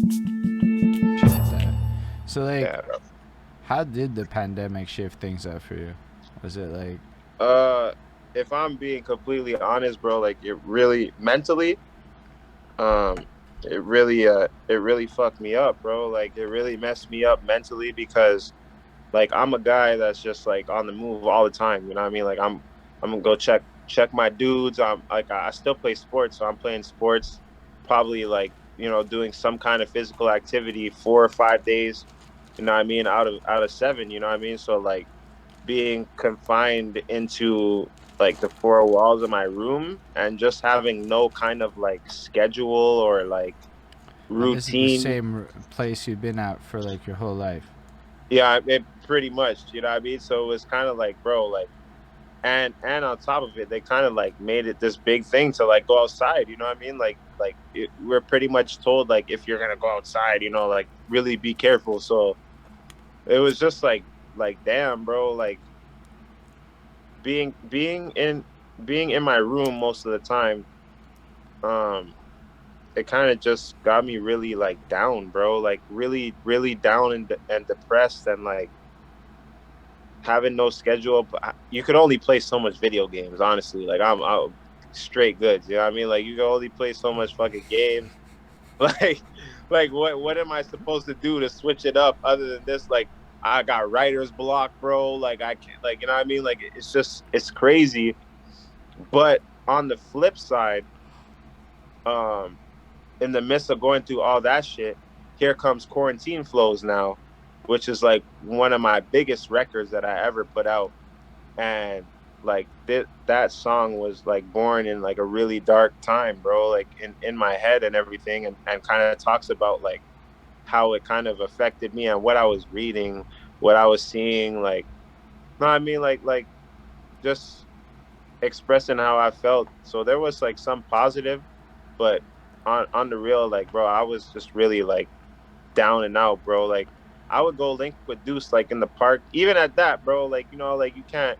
Appreciate that. So like, Yeah, bro. how did the pandemic shift things up for you? Was it like, Uh, if I'm being completely honest, bro, like it really mentally, um, it really fucked me up, bro. Like it really messed me up mentally because like I'm a guy that's just like on the move all the time. You know what I mean? Like I'm gonna go check my dudes. I'm like I still play sports, so I'm playing sports, probably like doing some kind of physical activity 4 or 5 days. You know what I mean? Out of 7. You know what I mean? So like being confined into like the four walls of my room and just having no kind of like schedule or like and this is the routine. same place you've been at for like your whole life? Yeah, pretty much, you know what I mean? So it was kind of like, bro, like, and on top of it, they kind of like made it this big thing to like go outside, you know what I mean? We're pretty much told like if you're gonna go outside, like really be careful. So it was just like damn, bro, like being in my room most of the time, um, it kind of just got me really like down, bro, like really, really down and depressed and like having no schedule. You could only play so much video games, honestly. Like I'm straight goods. You know what I mean? Like you can only play so much fucking games. Like, like what am I supposed to do to switch it up other than this? Like I got writer's block, bro. Like I can't. Like you know what I mean? Like it's crazy. But on the flip side, um, in the midst of going through all that shit, here comes Quarantine Flows now, which is like one of my biggest records that I ever put out. And like that song was like born in like a really dark time, bro, like in my head and everything, and kind of talks about like how it kind of affected me and what I was reading, what I was seeing, like no I mean like just expressing how I felt. So there was like some positive, but on the real, like bro, I was just really like down and out, bro. Like I would go link with Deuce like in the park. Even at that, bro, like like you can't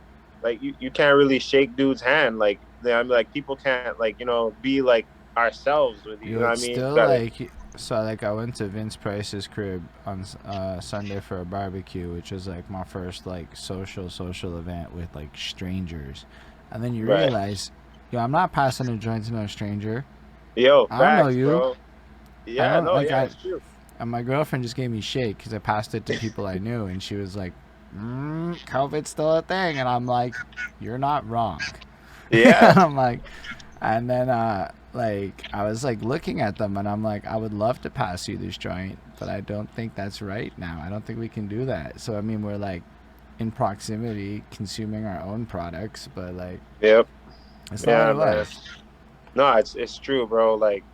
you can't really shake dude's hand. Like I mean like people can't like, be like ourselves with you. You know what I It's mean? You still gotta like, so like I went to Vince Price's crib on Sunday for a barbecue, which was like my first like social event with like strangers, and then you right. realize, yo, I'm not passing a joint to no stranger. Yo, I don't know facts, you. bro. I Yeah, don't no, like yeah, I. it's true. And my girlfriend just gave me shake because I passed it to people I knew, and she was like, "COVID's still a thing," and I'm like, "You're not wrong." Yeah. I'm like, and then like I was like looking at them, and I'm like, I would love to pass you this joint, but I don't think that's right now. I don't think we can do that. So I mean, we're like in proximity, consuming our own products, but like Yep. it's not what Yeah, it man. was. No, it's true, bro. Like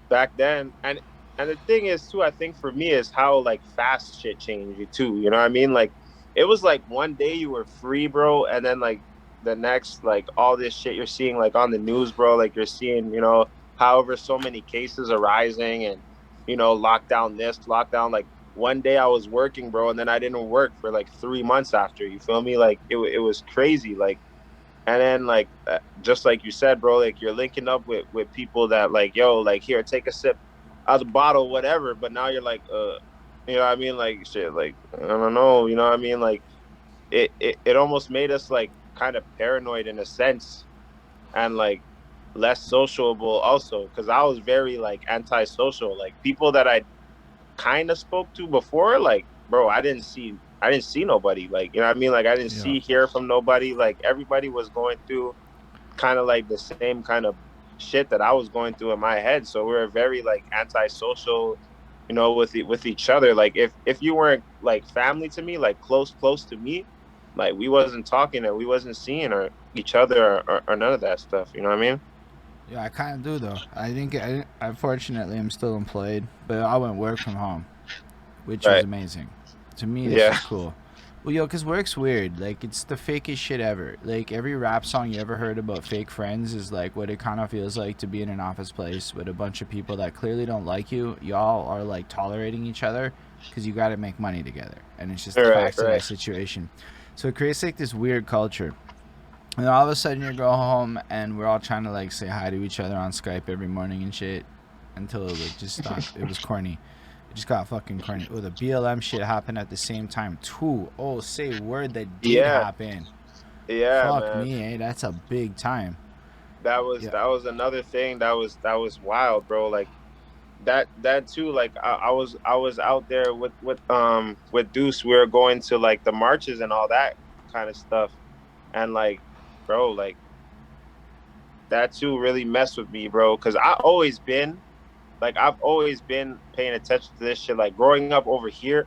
back then, and the thing is too, I think for me is how like fast shit changed you too. You know what I mean? Like it was like one day you were free, bro, and then like the next, like all this shit you're seeing like on the news, bro. Like you're seeing, however so many cases are rising, and lockdown this, lockdown. Like one day I was working, bro, and then I didn't work for like 3 months after. You feel me? Like it was crazy. Like and then like just like you said, bro, like you're linking up with people that like, yo, like here, take a sip out of the bottle, whatever. But now you're like, you know what I mean? Like shit, like I don't know, you know what I mean? Like it almost made us like kind of paranoid in a sense, and like less sociable also, because I was very like antisocial. Like people that I kind of spoke to before, like bro, I didn't see nobody. Like you know what I mean? Like I didn't Yeah. see hear from nobody. Like everybody was going through kind of like the same kind of shit that I was going through in my head. So we were very like antisocial, with each other. Like if you weren't like family to me, like close to me, like we wasn't talking and we wasn't seeing or each other or none of that stuff. You know what I mean? Yeah, I kind of do though. I think unfortunately I'm still employed, but I went work from home, which was Right. amazing. To me, this Yeah. is cool. Well, yo, cause work's weird. Like it's the fakest shit ever. Like every rap song you ever heard about fake friends is like what it kind of feels like to be in an office place with a bunch of people that clearly don't like you. Y'all are like tolerating each other because you got to make money together, and it's just the Right. facts of that Right. situation. So it creates like this weird culture. And all of a sudden you go home and we're all trying to like say hi to each other on Skype every morning and shit. until it like just stopped. It was corny. It just got fucking corny. Oh, the BLM shit happened at the same time too. Oh, say word that did Yeah, happen. yeah, Fuck man. me, eh? That's a big time. Yeah. That was another thing that was wild, bro. Like that too. Like I was out there with Deuce. We were going to like the marches and all that kind of stuff, and like, bro, like that too really messed with me, bro. Because I've always been paying attention to this shit. Like growing up over here,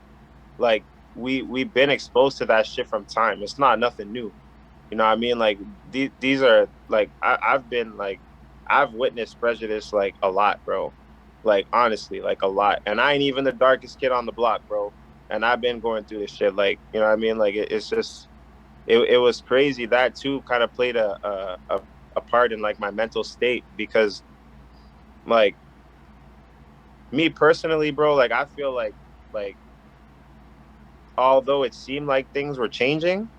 like we've been exposed to that shit from time. It's not nothing new. You know what I mean? Like these are like I've been like I've witnessed prejudice like a lot, bro. Like honestly, like a lot. And I ain't even the darkest kid on the block, bro. And I've been going through this shit. Like you know what I mean? Like it's just it was crazy. That too kind of played a part in like my mental state because like me personally, bro. Like I feel like although it seemed like things were changing,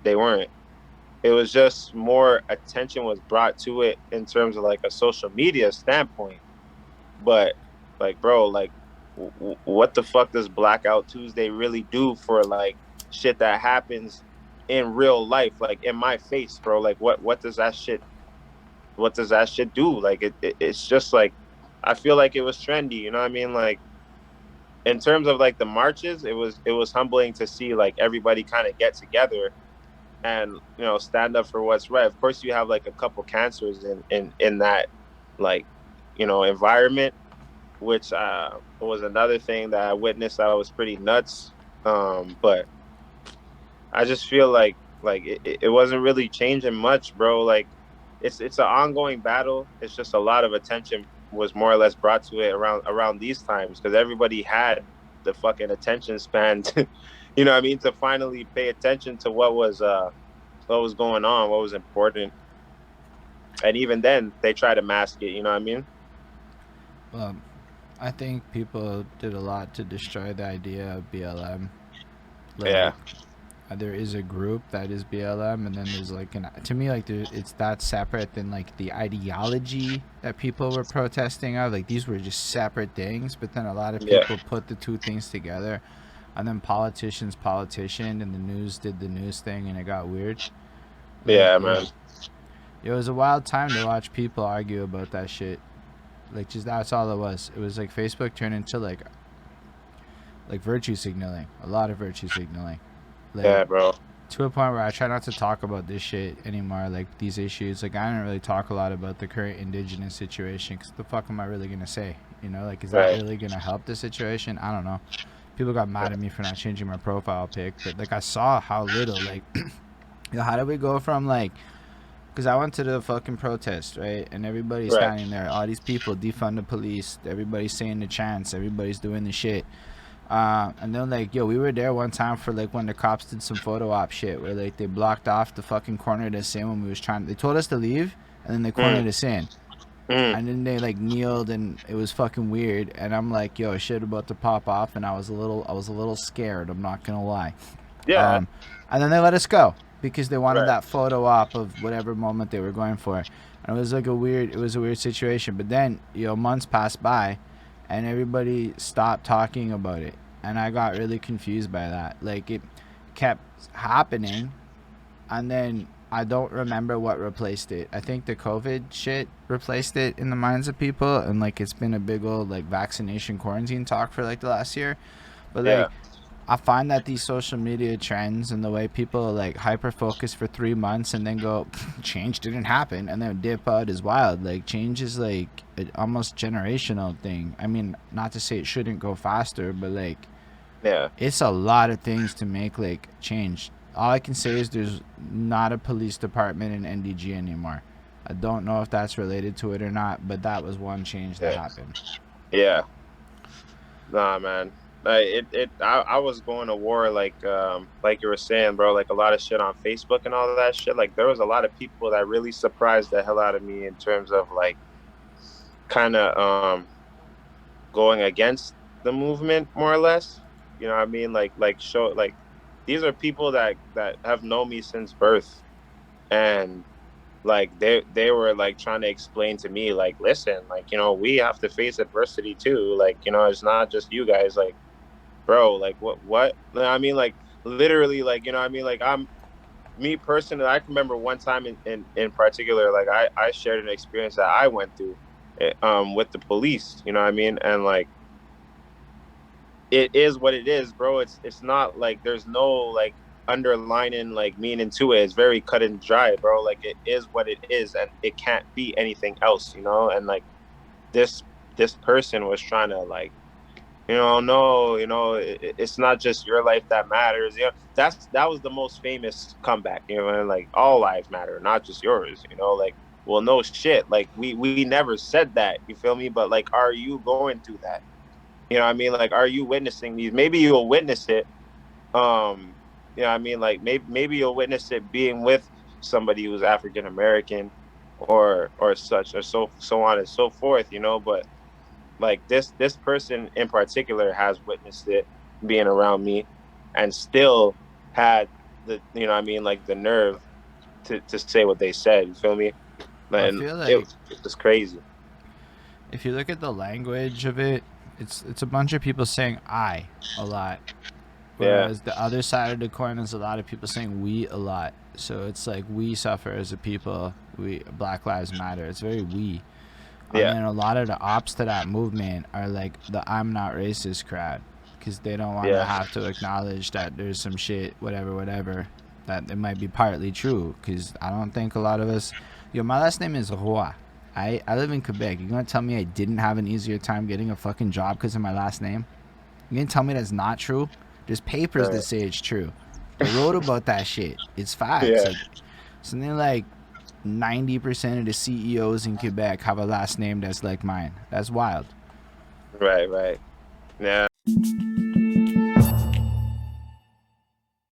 they weren't. It was just more attention was brought to it in terms of like a social media standpoint. But like, bro, like, what the fuck does Blackout Tuesday really do for like shit that happens in real life, like in my face, bro? Like, what does that shit? What does that shit do? Like, it's just like I feel like it was trendy. You know what I mean? Like in terms of like the marches, it was humbling to see like everybody kind of get together and stand up for what's right. Of course, you have like a couple cancers in that like environment, which was another thing that I witnessed that was pretty nuts. But I just feel like it wasn't really changing much, bro. Like it's an ongoing battle. It's just a lot of attention was more or less brought to it around these times because everybody had the fucking attention span to, you know what I mean, to finally pay attention to what was going on, what was important. And even then, they try to mask it. You know what I mean? Well, I think people did a lot to destroy the idea of BLM. Yeah, Like, there is a group that is BLM, and then there's like to me like it's that separate than like the ideology that people were protesting of. Like these were just separate things, but then a lot of yeah, people put the two things together, and then politicians politicianed, and the news did the news thing, and it got weird. Like yeah, yeah, man. it was a wild time to watch people argue about that shit. Like just that's all it was. It was like Facebook turned into like virtue signaling, a lot of virtue signaling. Like Yeah, bro. to a point where I try not to talk about this shit anymore, like these issues. Like I don't really talk a lot about the current indigenous situation because the fuck am I really gonna say? You know, like is that Right. really gonna help the situation? I don't know. People got mad at me for not changing my profile pic, but like I saw how little, like, how did we go from like, because I went to the fucking protest, right, and everybody's Right. standing there, all these people defund the police, everybody's saying the chants, everybody's doing the shit. And then like, yo, we were there one time for like when the cops did some photo op shit where like they blocked off the fucking corner to sin when we was trying. They told us to leave, and then they Mm, cornered us in, mm. and then they like kneeled, and it was fucking weird. And I'm like, yo, shit about to pop off, and I was a little scared. I'm not gonna lie. Yeah. Um, and then they let us go because they wanted Right. that photo op of whatever moment they were going for. And it was like it was a weird situation. But then, months passed by and everybody stopped talking about it. And I got really confused by that. Like it kept happening, and then I don't remember what replaced it. I think the COVID shit replaced it in the minds of people, and like it's been a big old like vaccination quarantine talk for like the last year. But like Yeah. I find that these social media trends and the way people like hyper focus for 3 months and then go, change didn't happen, and then dip out is wild. Like change is like an almost generational thing. I mean, not to say it shouldn't go faster, but like Yeah. it's a lot of things to make like change. All I can say is there's not a police department in NDG anymore. I don't know if that's related to it or not, but that was one change that Yeah. happened. Yeah. Nah, man. I was going to war like you were saying, bro, like a lot of shit on Facebook and all of that shit. Like there was a lot of people that really surprised the hell out of me in terms of like kind of going against the movement more or less. You know what I mean? Like show like these are people that have known me since birth, and like they were like trying to explain to me like, listen, like, you know, we have to face adversity too, like, you know, it's not just you guys, like, bro, like what I mean, like, literally, like, you know what I mean, like, I'm me personally, I can remember one time in particular, like, I shared an experience that I went through with the police, you know what I mean, and like, it is what it is, bro. It's not like there's no like underlining like meaning to it. It's very cut and dry, bro. Like, it is what it is, and it can't be anything else, you know. And like, this this person was trying to like, you know, no, you know, it's not just your life that matters. You know, that was the most famous comeback. You know, and like, all lives matter, not just yours. You know, like, well, no shit. Like, we never said that. You feel me? But like, are you going through that? You know what I mean? Like, are you witnessing these? Maybe you'll witness it. You know what I mean? Like, maybe you'll witness it being with somebody who's African American or such, or so on and so forth, you know, but like, this person in particular has witnessed it being around me, and still had the, you know what I mean, like, the nerve to say what they said, you feel me? I And feel it like was just crazy. if you look at the language of it, it's a bunch of people saying "I" a lot, Yeah, whereas the other side of the coin is a lot of people saying "we" a lot. So it's like we suffer as a people. We Black Lives Matter. It's very we. And yeah, then a lot of the ops to that movement are like the "I'm not racist" crowd, because they don't want to yeah, have to acknowledge that there's some shit, whatever, that it might be partly true. Because I don't think a lot of us. Yo, my last name is Roy. I live in Quebec. You're gonna tell me I didn't have an easier time getting a fucking job because of my last name? You gonna tell me that's not true? There's papers that say it's true. They wrote about that shit. It's facts. yeah, Like something like 90% of the CEOs in Quebec have a last name that's like mine. That's wild. right, right. Yeah.